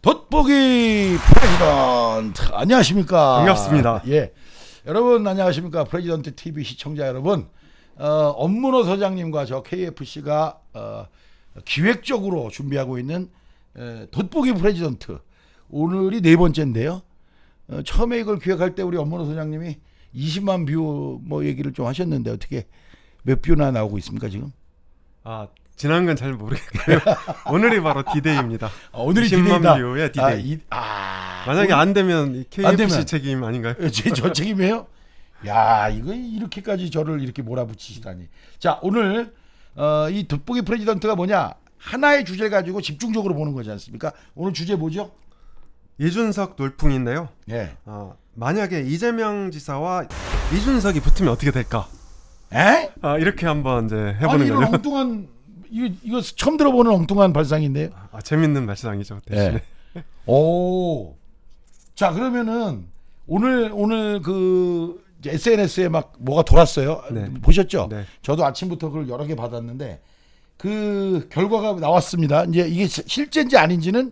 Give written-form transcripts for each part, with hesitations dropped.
돋보기 프레지던트 안녕하십니까? 반갑습니다. 예, 여러분 안녕하십니까? 프레지던트 TV 시청자 여러분, 엄문호 소장님과 저 KFC가 기획적으로 준비하고 있는 돋보기 프레지던트 오늘이 네 번째인데요. 처음에 이걸 기획할 때 우리 엄문호 소장님이 20만 뷰 뭐 얘기를 좀 하셨는데 어떻게 몇 뷰나 나오고 있습니까 지금? 지난 건 잘 모르겠고요. 오늘이 바로 D-Day입니다. 오늘이 20만 D-Day다. 뷰의 D-Day. 오늘, 만약에 안 되면 KFC 안 되면, 책임 아닌가요? 저 책임이에요? 야, 이거 이렇게까지 저를 이렇게 몰아붙이시다니. 자, 오늘 이 돋보기 프레지던트가 뭐냐? 하나의 주제 가지고 집중적으로 보는 거지 않습니까? 오늘 주제 뭐죠? 이준석 놀풍인데요. 예. 만약에 이재명 지사와 이준석이 붙으면 어떻게 될까? 에? 이렇게 한번 이제 해보는 아니, 이런 거죠. 엉뚱한 이거 처음 들어보는 엉뚱한 발상인데요. 재밌는 발상이죠. 대신에. 예. 오. 자, 그러면은 오늘 그 SNS에 막 뭐가 돌았어요. 네. 보셨죠? 네. 저도 아침부터 그걸 여러 개 받았는데 그 결과가 나왔습니다. 이제 이게 실제인지 아닌지는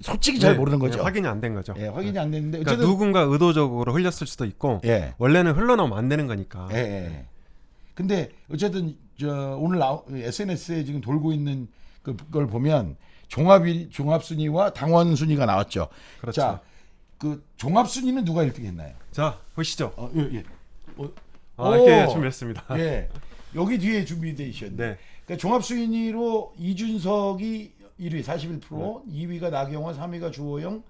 솔직히 잘 모르는 거죠. 확인이 안 된 거죠. 예, 확인이 안 됐는데 그러니까 어쨌든 누군가 의도적으로 흘렸을 수도 있고 예. 원래는 흘러나오면 안 되는 거니까. 예, 예. 근데 어쨌든 오늘 SNS에 지금 돌고 있는 그걸 보면 종합 순위와 당원 순위가 나왔죠. 그렇죠. 자, 그 종합 순위는 누가 1등 했나요? 자, 보시죠. 예. 이렇게 준비했습니다. 예. 여기 뒤에 준비되어 있었네. 네. 그러니까 종합 순위로 이준석이 1위 41%, 2위가 나경원, 3위가 주호영,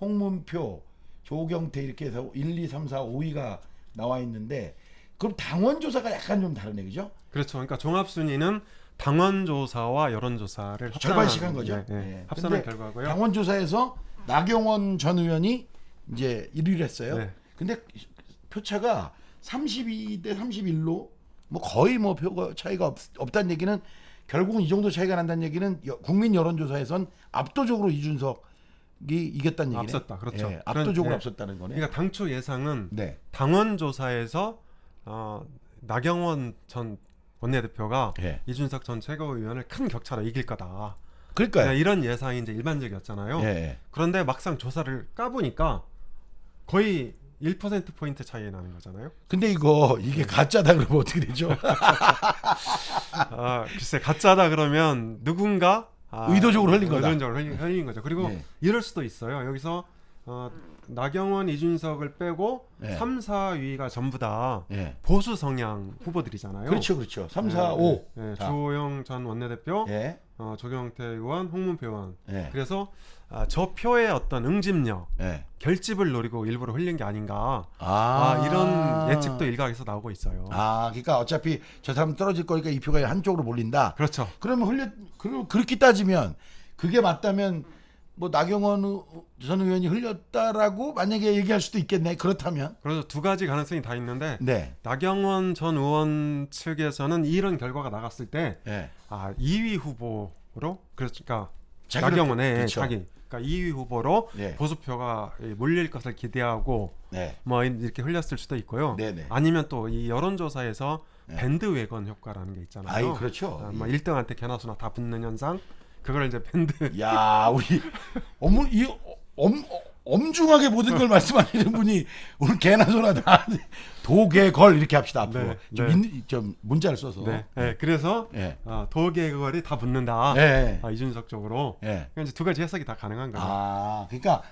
홍문표, 조경태 이렇게 해서 1, 2, 3, 4, 5위가 나와 있는데 그럼 당원 조사가 약간 좀 다르네, 그죠? 그렇죠. 그러니까 종합 순위는 당원 조사와 여론 조사를 절반씩 한 거죠. 합산한 결과고요. 당원 조사에서 나경원 전 의원이 이제 1위를 했어요. 네. 근데 표차가 32대 31로 뭐 거의 뭐 표가 차이가 없다는 얘기는 결국은 이 정도 차이가 난다는 얘기는 국민 여론조사에선 압도적으로 이준석이 이겼다는 얘기네. 앞섰다. 그렇죠. 예, 압도적으로 앞섰다는 거네. 그러니까 당초 예상은 네. 당원 조사에서 나경원 전 원내대표가 예. 이준석 전 최고위원을 큰 격차로 이길 거다. 그러니까요. 이런 예상이 이제 일반적이었잖아요. 예. 그런데 막상 조사를 까보니까 거의 1%포인트 차이 나는 거잖아요. 근데 이게 가짜다 그러면 어떻게 되죠? 글쎄 가짜다 그러면 누군가 의도적으로 흘린 거다. 의도적으로 흘린 거죠. 그리고 이럴 수도 있어요. 여기서 나경원, 이준석을 빼고 3, 4위가 전부 다 보수 성향 후보들이잖아요. 그렇죠. 3, 4, 5. 주호영 전 원내대표, 조경태 의원, 홍문표 의원. 그래서 저 표의 어떤 응집력, 결집을 노리고 일부러 흘린 게 아닌가. 이런 예측도 일각에서 나오고 있어요. 그러니까 어차피 저 사람 떨어질 거니까 이 표가 한쪽으로 몰린다. 그렇죠. 그러면 그렇게 따지면 그게 맞다면 뭐 나경원 전 의원이 흘렸다라고 만약에 얘기할 수도 있겠네. 그렇다면. 그래서 두 가지 가능성이 다 있는데 나경원 전 의원 측에서는 이런 결과가 나갔을 때 2위 후보로 그러니까 나경원의 그렇죠. 그러니까 2위 후보로 보수표가 몰릴 것을 기대하고 뭐 이렇게 흘렸을 수도 있고요. 아니면 또 이 여론조사에서 밴드웨건 효과라는 게 있잖아요. 그렇죠. 뭐 1등한테 개나 소나 다 붙는 현상. 그걸 이제 밴드. 야, 우리 엄중하게 모든 걸 말씀하시는 분이 오늘 개나 소나 다 도개걸 이렇게 합시다 앞으로. 좀 문자를 써서. 그래서 도개걸이 다 붙는다. 이준석 쪽으로. 그러니까 이제 두 가지 해석이 다 가능한 거죠. 그러니까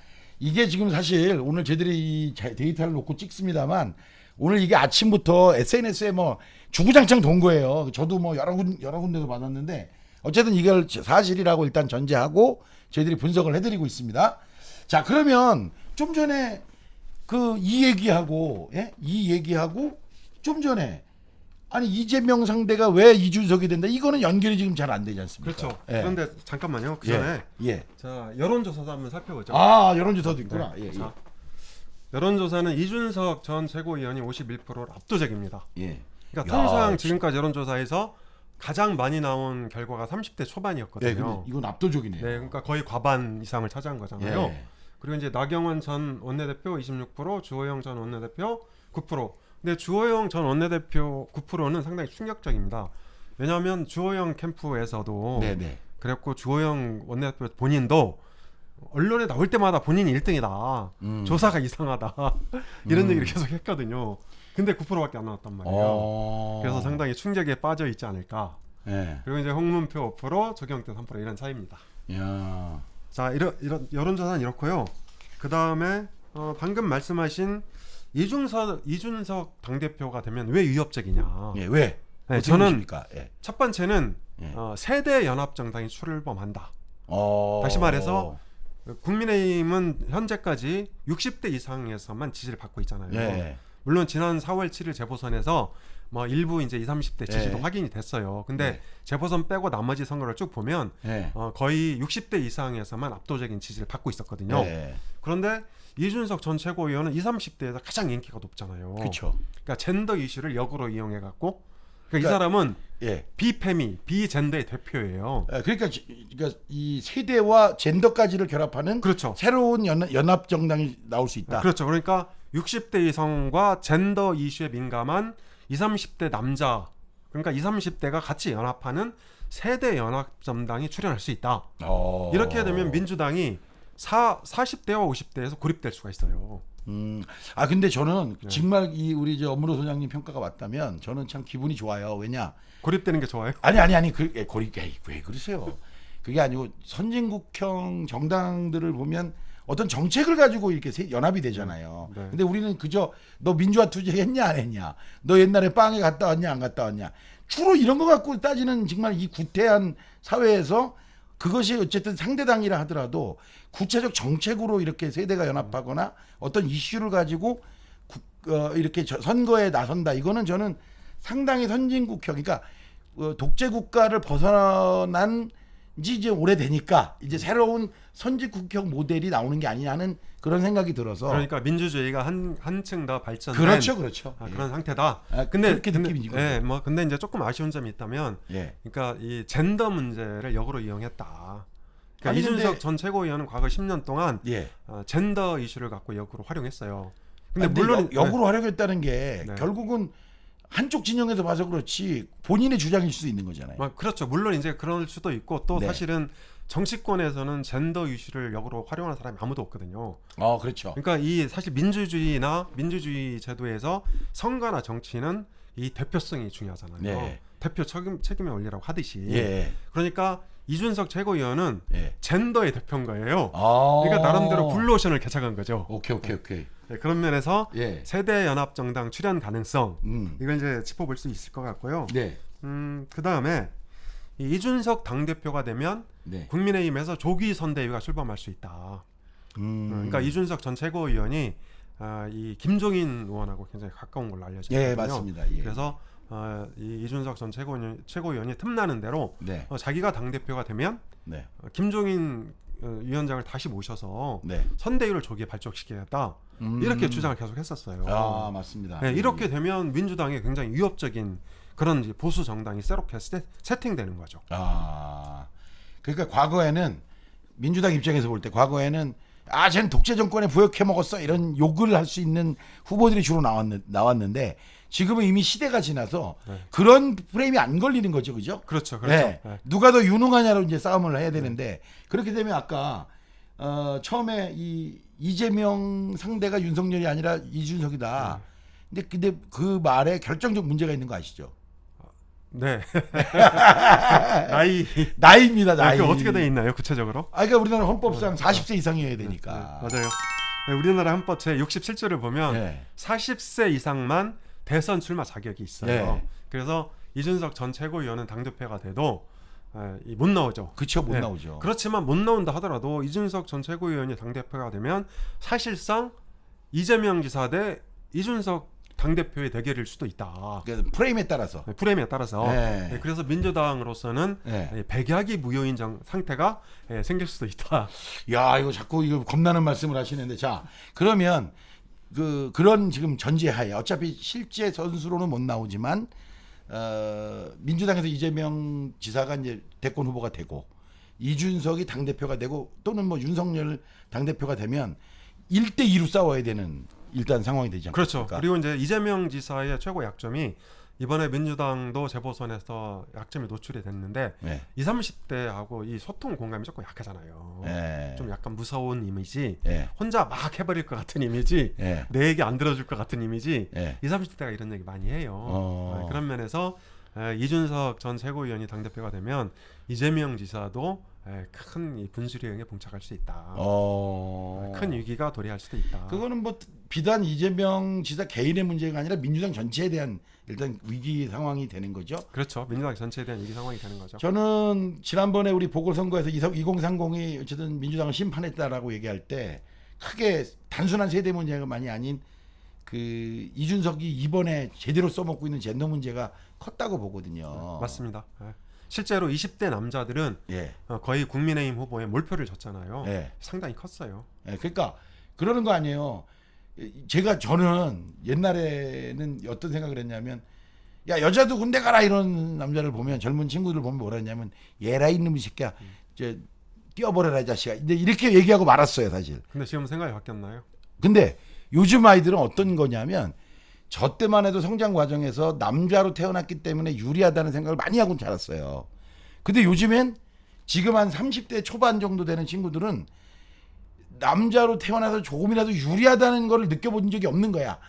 이게 지금 사실 오늘 저희들이 이 데이터를 놓고 찍습니다만 오늘 이게 아침부터 SNS에 뭐 주구장창 돈 거예요. 저도 뭐 여러 군데서 받았는데. 어쨌든 이걸 사실이라고 일단 전제하고 저희들이 분석을 해드리고 있습니다. 자, 그러면 좀 전에 이 얘기하고 좀 전에 아니 이재명 상대가 왜 이준석이 된다 이거는 연결이 지금 잘 안 되지 않습니까? 그렇죠. 그런데 잠깐만요. 그 전에 자 여론조사도 한번 살펴보죠. 여론조사도 있구나. 자, 여론조사는 이준석 전 최고위원이 51%로 압도적입니다. 그러니까 통상 지금까지 여론조사에서 가장 많이 나온 결과가 30대 초반이었거든요. 근데 이건 압도적이네요. 그러니까 거의 과반 이상을 차지한 거잖아요. 그리고 이제 나경원 전 원내대표 26%, 주호영 전 원내대표 9%. 근데 주호영 전 원내대표 9%는 상당히 충격적입니다. 왜냐하면 주호영 캠프에서도 그랬고 주호영 원내대표 본인도 언론에 나올 때마다 본인이 1등이다. 조사가 이상하다. 이런 얘기를 계속 했거든요. 근데 9%밖에 안 나왔단 말이에요. 그래서 상당히 충격에 빠져 있지 않을까. 네. 그리고 이제 홍문표 5%, 조경태 3% 이런 차이입니다. 야. 자, 이런 여론조사는 이렇고요. 그 다음에 방금 말씀하신 이준석 당대표가 되면 왜 위협적이냐? 예, 왜? 네, 저는 첫 번째는 세대 연합정당이 출범한다. 다시 말해서 국민의힘은 현재까지 60대 이상에서만 지지를 받고 있잖아요. 예. 물론 지난 4월 7일 재보선에서 뭐 일부 이제 20, 30대 지지도 확인이 됐어요. 근데 재보선 빼고 나머지 선거를 쭉 보면 거의 60대 이상에서만 압도적인 지지를 받고 있었거든요. 그런데 이준석 전 최고위원은 20, 30대에서 가장 인기가 높잖아요. 그렇죠. 그러니까 젠더 이슈를 역으로 이용해 갖고 그러니까 이 사람은 비페미, 비젠더의 대표예요. 그러니까 이 세대와 젠더까지를 결합하는 그렇죠. 새로운 연합 정당이 나올 수 있다. 그렇죠. 그러니까 60대 이성과 젠더 이슈에 민감한 20, 30대 남자 그러니까 20, 30대가 같이 연합하는 세대 연합 정당이 출연할 수 있다. 이렇게 되면 민주당이 40대와 50대에서 고립될 수가 있어요. 근데 저는 정말 우리 업무로 소장님 평가가 맞다면 저는 참 기분이 좋아요. 왜냐? 고립되는 게 좋아요? 아니 고립 왜 그러세요? 그게 아니고 선진국형 정당들을 보면 어떤 정책을 가지고 이렇게 연합이 되잖아요. 네. 근데 우리는 그저 너 민주화 투쟁했냐 안 했냐, 너 옛날에 빵에 갔다 왔냐 안 갔다 왔냐, 주로 이런 거 갖고 따지는 정말 이 구태한 사회에서 그것이 어쨌든 상대당이라 하더라도 구체적 정책으로 이렇게 세대가 연합하거나 어떤 이슈를 가지고 이렇게 선거에 나선다. 이거는 저는 상당히 선진국형, 그러니까 독재 국가를 벗어난 지 이제 오래되니까 이제 새로운 선진국형 모델이 나오는 게 아니냐는 그런 생각이 들어서. 그러니까 민주주의가 한층 더 발전된 그렇죠. 그런 상태다. 근데 근데 이제 조금 아쉬운 점이 있다면, 그러니까 이 젠더 문제를 역으로 이용했다. 그러니까 이준석 전 최고위원은 과거 10년 동안 젠더 이슈를 갖고 역으로 활용했어요. 근데 물론 역으로 활용했다는 게 결국은 한쪽 진영에서 봐서 그렇지 본인의 주장일 수도 있는 거잖아요. 그렇죠. 물론 이제 그럴 수도 있고 또 사실은 정치권에서는 젠더 이슈를 역으로 활용하는 사람이 아무도 없거든요. 그렇죠. 그러니까 이 사실 민주주의 제도에서 선거나 정치는 이 대표성이 중요하잖아요. 대표 책임의 원리라고 하듯이. 그러니까 이준석 최고위원은 젠더의 대표인 거예요. 그러니까 나름대로 블루오션을 개척한 거죠. 오케이. 그런 면에서 세대 연합 정당 출연 가능성 이걸 이제 짚어볼 수 있을 것 같고요. 그 다음에 이준석 당 대표가 되면 국민의힘에서 조기 선대위가 출범할 수 있다. 그러니까 이준석 전 최고위원이 이 김종인 의원하고 굉장히 가까운 걸로 알려져 있거든요. 맞습니다. 그래서 이 이준석 전 최고위원이 틈나는 대로 자기가 당 대표가 되면 김종인 위원장을 다시 모셔서 선대위를 조기에 발족시키겠다 이렇게 주장을 계속 했었어요. 맞습니다. 이렇게 되면 민주당이 굉장히 위협적인 그런 보수 정당이 새롭게 세팅되는 거죠. 그러니까 과거에는 민주당 입장에서 볼 때 과거에는 쟤는 독재 정권에 부역해 먹었어 이런 욕을 할 수 있는 후보들이 주로 나왔는데 지금은 이미 시대가 지나서 그런 프레임이 안 걸리는 거죠, 그죠? 그렇죠. 누가 더 유능하냐로 이제 싸움을 해야 되는데 그렇게 되면 아까 처음에 이재명 상대가 윤석열이 아니라 이준석이다. 근데 그 말에 결정적 문제가 있는 거 아시죠? 나이입니다. 나이. 어떻게 돼 있나요, 구체적으로? 그러니까 우리나라 헌법상 40세 이상이어야 되니까. 맞아요. 우리나라 헌법 제 67조를 보면 40세 이상만 대선 출마 자격이 있어요. 그래서 이준석 전 최고위원은 당대표가 돼도 못 나오죠. 그렇죠, 못 나오죠. 그렇지만 못 나온다 하더라도 이준석 전 최고위원이 당대표가 되면 사실상 이재명 지사 대 이준석 당대표의 대결일 수도 있다. 프레임에 따라서. 그래서 민주당으로서는 백약이 무효인 상태가 생길 수도 있다. 이거 자꾸 겁나는 말씀을 하시는데 자 그러면 그런 지금 전제하에 어차피 실제 선수로는 못 나오지만 민주당에서 이재명 지사가 이제 대권 후보가 되고 이준석이 당대표가 되고 또는 뭐 윤석열 당대표가 되면 1대2로 싸워야 되는 일단 상황이 되지 않습니까? 그렇죠. 그리고 이제 이재명 지사의 최고 약점이 이번에 민주당도 재보선에서 약점이 노출이 됐는데 네. 20, 30대하고 이 소통 공감이 조금 약하잖아요. 네. 좀 약간 무서운 이미지, 네. 혼자 막 해버릴 것 같은 이미지, 네. 내 얘기 안 들어줄 것 같은 이미지. 네. 20, 30대가 이런 얘기 많이 해요. 그런 면에서 이준석 전 최고위원이 당대표가 되면 이재명 지사도 큰 이 분수령에 봉착할 수 있다. 큰 위기가 도래할 수도 있다. 그거는 뭐 비단 이재명 지사 개인의 문제가 아니라 민주당 전체에 대한 일단 위기 상황이 되는 거죠. 그렇죠. 민주당 전체에 대한 위기 상황이 되는 거죠. 저는 지난번에 우리 보궐선거에서 2030이 어쨌든 민주당을 심판했다라고 얘기할 때 크게 단순한 세대 문제가 많이 아닌 그 이준석이 이번에 제대로 써먹고 있는 젠더 문제가 컸다고 보거든요. 맞습니다. 실제로 20대 남자들은 거의 국민의힘 후보에 몰표를 줬잖아요. 상당히 컸어요. 그러니까 그러는 거 아니에요. 저는 옛날에는 어떤 생각을 했냐면 야 여자도 군대 가라 이런 남자를 보면 젊은 친구들 보면 뭐라 했냐면 얘라 이놈의 새끼야 이제 뛰어버려라 이 자식아 근데 이렇게 얘기하고 말았어요 사실. 근데 지금 생각이 바뀌었나요? 근데 요즘 아이들은 어떤 거냐면 저 때만 해도 성장 과정에서 남자로 태어났기 때문에 유리하다는 생각을 많이 하고 자랐어요. 근데 요즘엔 지금 한 30대 초반 정도 되는 친구들은 남자로 태어나서 조금이라도 유리하다는 걸 느껴본 적이 없는 거야.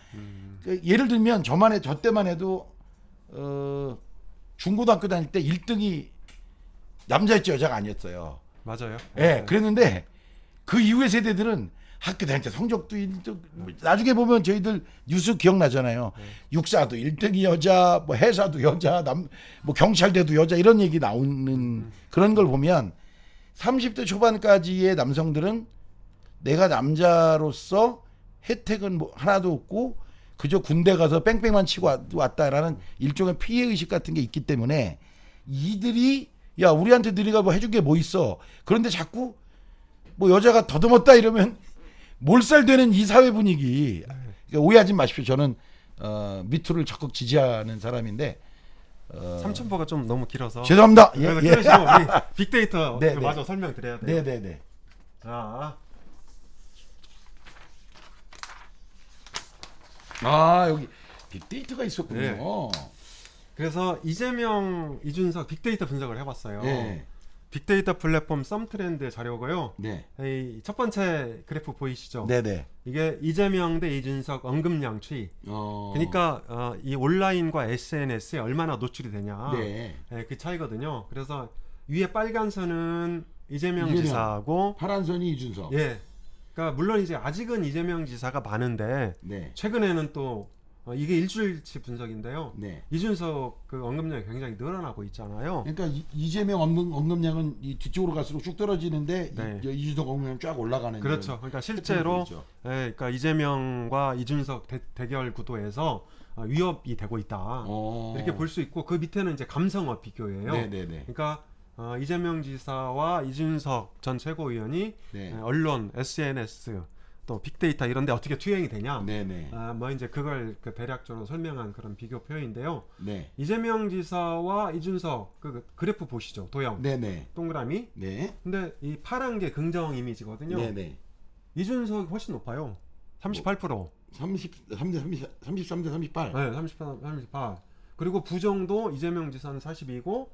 예를 들면 저 때만 해도 중고등학교 다닐 때 1등이 남자였지 여자가 아니었어요. 맞아요. 그랬는데 그 이후의 세대들은 학교 다닐 때 성적도 1등, 나중에 보면 저희들 뉴스 기억나잖아요. 육사도 1등이 여자, 뭐 해사도 여자, 뭐 경찰대도 여자 이런 얘기 나오는 그런 걸 보면 30대 초반까지의 남성들은 내가 남자로서 혜택은 뭐 하나도 없고 그저 군대 가서 뺑뺑만 치고 왔다라는 일종의 피해의식 같은 게 있기 때문에 이들이 야 우리한테 너희가 뭐 해준 게 뭐 있어. 그런데 자꾸 뭐 여자가 더듬었다 이러면 몰살되는 이 사회 분위기. 그러니까 오해하지 마십시오. 저는 미투를 적극 지지하는 사람인데 삼천포가 좀 너무 길어서 죄송합니다. 그래서 우리 빅데이터 마저 설명드려야 돼요. 네네네. 자, 여기 빅데이터가 있었군요. 그래서 이재명, 이준석 빅데이터 분석을 해봤어요. 빅데이터 플랫폼 썸트렌드 자료고요. 이 첫 번째 그래프 보이시죠? 이게 이재명 대 이준석 언급량 추이. 그러니까 이 온라인과 SNS에 얼마나 노출이 되냐. 그 차이거든요. 그래서 위에 빨간 선은 이재명 지사하고 파란 선이 이준석. 그러니까 물론 이제 아직은 이재명 지사가 많은데 최근에는 또 이게 일주일치 분석인데요. 이준석 그 언급량이 굉장히 늘어나고 있잖아요. 그러니까 이재명 언급량은 이 뒤쪽으로 갈수록 쭉 떨어지는데 이준석 언급량 쫙 올라가는. 그렇죠. 그러니까 실제로 그러니까 이재명과 이준석 대결 구도에서 위협이 되고 있다. 이렇게 볼 수 있고 그 밑에는 이제 감성어 비교예요. 그러니까 이재명 지사와 이준석 전 최고위원이 언론, SNS 또 빅데이터 이런데 어떻게 투영이 되냐? 뭐 이제 그걸 대략적으로 설명한 그런 비교 표인데요. 이재명 지사와 이준석 그 그래프 보시죠, 도형. 동그라미. 근데 이 파란 게 긍정 이미지거든요. 이준석이 훨씬 높아요. 38%. 33대 38. 38. 그리고 부정도 이재명 지사는 42고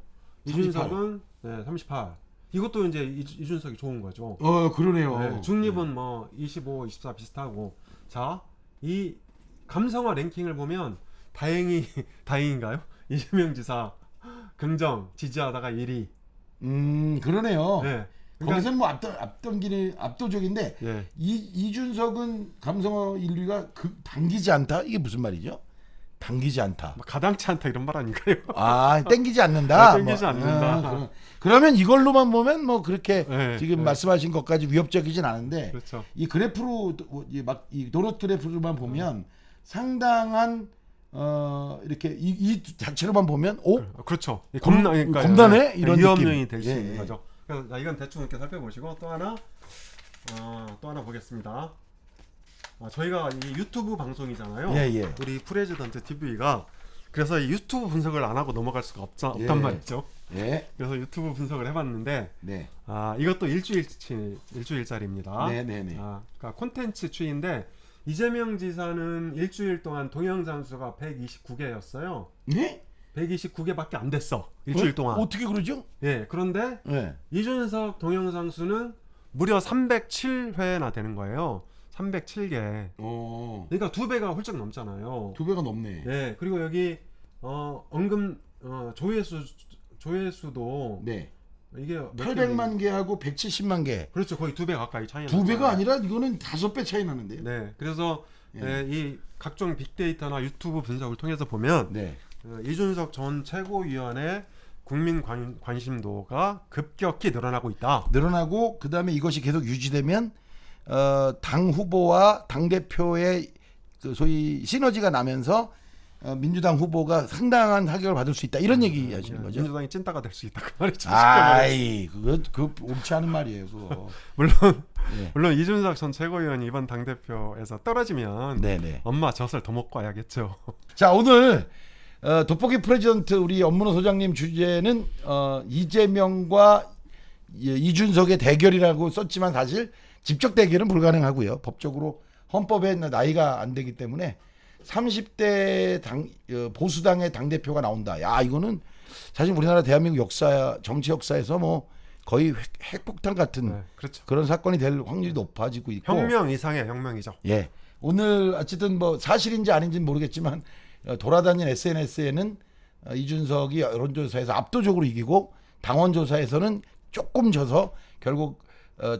이준석은 38. 이것도 이제 이준석이 좋은 거죠. 그러네요. 중립은 뭐 25, 24 비슷하고. 자, 이 감성어 랭킹을 보면 다행인가요? 이재명 지사 긍정 지지하다가 1위. 그러네요. 거기서는 뭐 압도적인데 이준석은 감성어 1위가 당기지 않다? 이게 무슨 말이죠? 당기지 않다. 뭐 가당치 않다 이런 말 아닌가요? 땡기지 않는다. 땡기지 않는다. 그러면 이걸로만 보면 뭐 그렇게 지금 말씀하신 것까지 위협적이진 않은데 이 그래프로 이 도넛 그래프로만 보면 상당한 이렇게 이 자체로만 보면 그렇죠. 겁나네 이런 위험령이 될 수 있는 거죠. 그래서 이건 대충 이렇게 살펴보시고 또 하나 보겠습니다. 저희가 이 유튜브 방송이잖아요. 우리 프레지던트 TV가 그래서 이 유튜브 분석을 안 하고 넘어갈 수가 없단 말이죠. 그래서 유튜브 분석을 해봤는데 이것도 일주일짜리입니다. 그러니까 콘텐츠 추이인데 이재명 지사는 일주일 동안 동영상 수가 129개였어요. 네? 129개밖에 안 됐어. 일주일 동안. 어떻게 그러죠? 예. 그런데 이준석 동영상 수는 무려 307회나 되는 거예요. 307개. 그러니까 2배가 훌쩍 넘잖아요. 2배가 넘네. 예. 그리고 여기 조회수도 네. 이게 800만 개하고 170만 개. 그렇죠. 거의 2배 가까이 차이 나요. 2배가 아니라 이거는 5배 차이 나는데요. 네. 그래서 이 각종 빅데이터나 유튜브 분석을 통해서 보면 이준석 전 최고위원의 국민 관심도가 급격히 늘어나고 있다. 늘어나고 그다음에 이것이 계속 유지되면 당 후보와 당 대표의 그 소위 시너지가 나면서 민주당 후보가 상당한 타격을 받을 수 있다. 이런 얘기 하시는 거죠. 민주당이 찐따가 될 수 있다. 그 말이죠. 아이, 그거 옳지 않은 말이에요. 그거. 물론 이준석 전 최고위원이 이번 당 대표에서 떨어지면 엄마 젖을 더 먹고 와야겠죠. 자, 오늘 돋보기 프레지던트 우리 엄문호 소장님 주제는 이재명과 이준석의 대결이라고 썼지만 사실 직접 대결은 불가능하고요. 법적으로 헌법에 나이가 안 되기 때문에 30대 보수당의 당대표가 나온다. 야, 이거는 사실 우리나라 대한민국 정치 역사에서 뭐 거의 핵폭탄 같은 그렇죠. 그런 사건이 될 확률이 높아지고 있고. 혁명 이상의 혁명이죠. 예. 오늘 어쨌든 뭐 사실인지 아닌지는 모르겠지만 돌아다니는 SNS에는 이준석이 여론조사에서 압도적으로 이기고 당원조사에서는 조금 져서 결국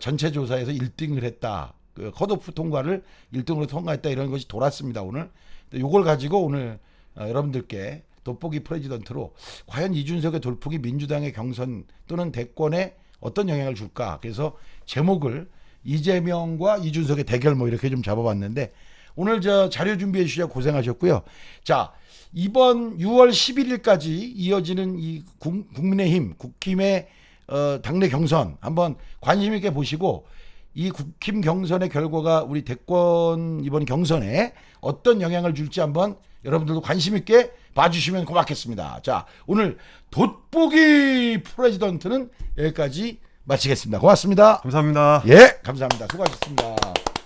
전체 조사에서 1등을 했다. 그 컷오프 통과를 1등으로 통과했다 이런 것이 돌았습니다. 오늘 이걸 가지고 오늘 여러분들께 돋보기 프레지던트로 과연 이준석의 돌풍이 민주당의 경선 또는 대권에 어떤 영향을 줄까? 그래서 제목을 이재명과 이준석의 대결 뭐 이렇게 좀 잡아봤는데 오늘 저 자료 준비해 주셔서 고생하셨고요. 자, 이번 6월 11일까지 이어지는 이 국민의힘 국힘의 당내 경선 한번 관심 있게 보시고 이 국힘 경선의 결과가 우리 대권 이번 경선에 어떤 영향을 줄지 한번 여러분들도 관심 있게 봐주시면 고맙겠습니다. 자, 오늘 돋보기 프레지던트는 여기까지 마치겠습니다. 고맙습니다. 감사합니다. 예, 감사합니다. 수고하셨습니다.